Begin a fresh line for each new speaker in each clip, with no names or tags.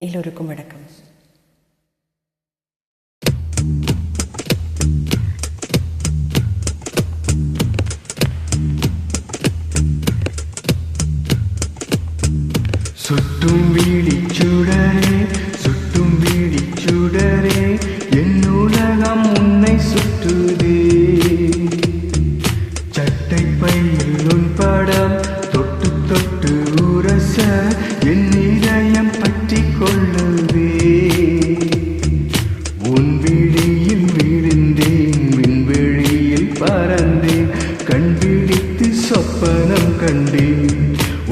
எல்லோருக்கும் வணக்கம்.
சுட்டும் வீடிச்சுடரே, சுட்டும் வீடிச்சுடரே, என் உலகம் உன்னை சுற்றுதே. சட்டை பையில் உன் படம் தொட்டு தொட்டு உரச என் இதயம் பற்றி கொள்ளுதே. உன் விழியில் விழுந்தேன், விண்வெளியில் பறந்தேன், கண் விழித்து சொப்பனம் கண்டேன்.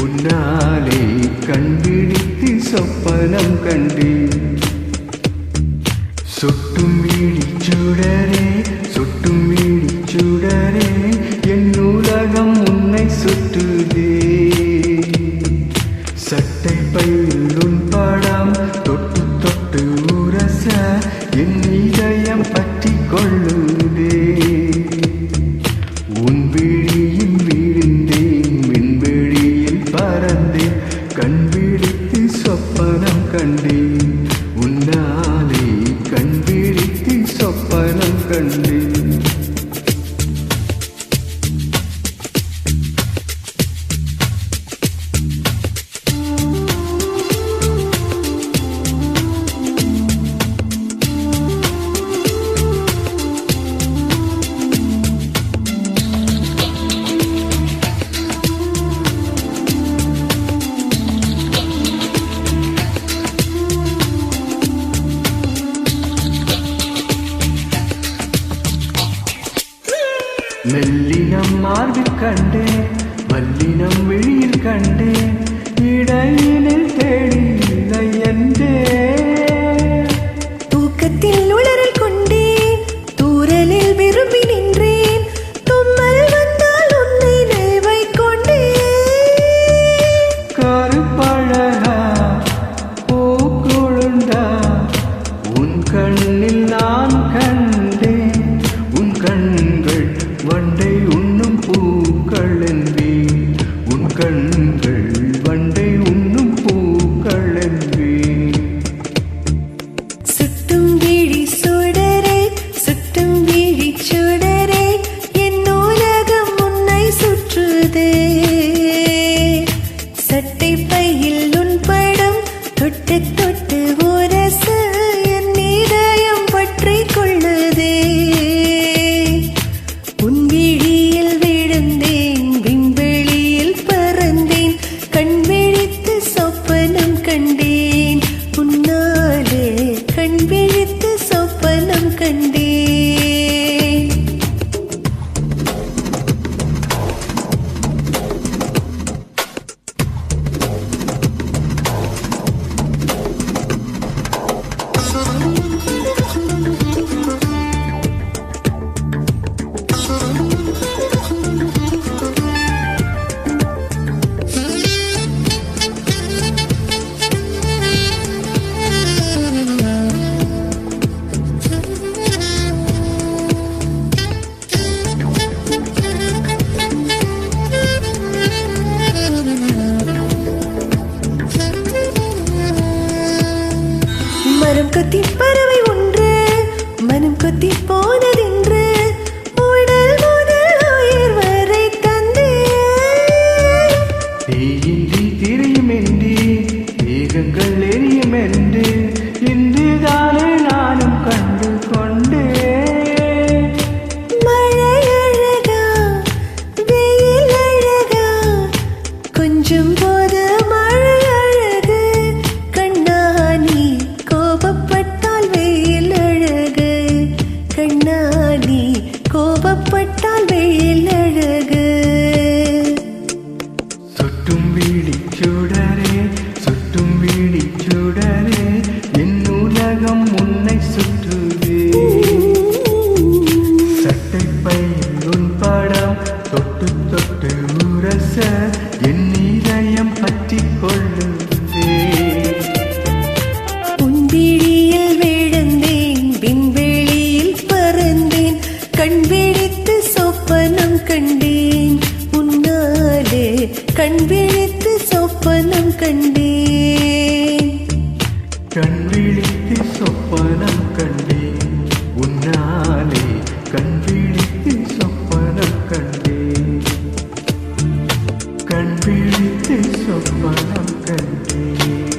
உன்னாலே கண் விழித்து சொப்பனம் கண்டேன். சுட்டும் வீடிச்சுடரே, சுட்டும் வீடிச்சுடரே, என் உலகம் உன்னை சுற்றுதே. சட்டை பையில் உன் படம் தொட்டு தொட்டு உரச என் இதயம் பற்றி கொள்ளுதே. உன் விழியில் விழுந்தேன், விண்வெளியில் பறந்தேன், கண் விழித்து சொப்பனம் கண்டேன். உன்னாலே கண் விழித்து சொப்பனம் கண்டேன். மெல்லினம் மார்பில் கண்டேன், வல்லினம் விழியில் கண்டேன், இடையினில் தேடி இல்லை என்றே.
தூக்கத்தில் உளறல் கொண்டேன், தூரலில் விரும்பி நின்றேன், தும்மல் வந்தால் உன்னை நினைவை கொண்டேன்.
கருப்பழகா பூக்குழுந்தா உன் கண்ணில் நான் கண்டேன். உன் கண்கள் வண்டை உண்ணும் பூக்கள் என்பேன். உன் கண்கள் வண்டை உண்ணும் பூக்கள் என்பேன்.
சுட்டும் விழி சுடரே, சுட்டும் விழி சுடரே, என் உலகம் உன்னை சுற்றுதே. சட்டை பையில் உன் படம் தொட்டு தொட்டு உரச என் இதயம் பற்றி கொள்ளுதே. உன் விழியில் விழுந்தேன், விண்வெளியில் பறந்தேன், கண் விழித்து சொப்பனம் கண்டேன். உன்னாலே கண் விழித்து சொப்பனம் கண்டேன். மரம் கொத்தி பறவை ஒன்று மனம் கொத்தி போனதென்று உடல் முதல் உயிர் வரை தந்தே.
தீயின்றி திரியும் என்று மேகங்கள் எரியும் என்று இன்றுதானே நானும் கண்டு கொண்டேன்.
மழை அழகா, வெயில் அழகா, கொஞ்சம் போது மழை அழகு. கண்ணா நீ கோபப்பட்டால் வெயில் அழகு, கண்ணா நீ கோபப்பட்டால் வெயில் அழகு.
சுட்டும் வீடிச்சுடரே, சுட்டும் வீடிச்சுடரே, கண் விழித்து சொப்பனம் கண்டேன்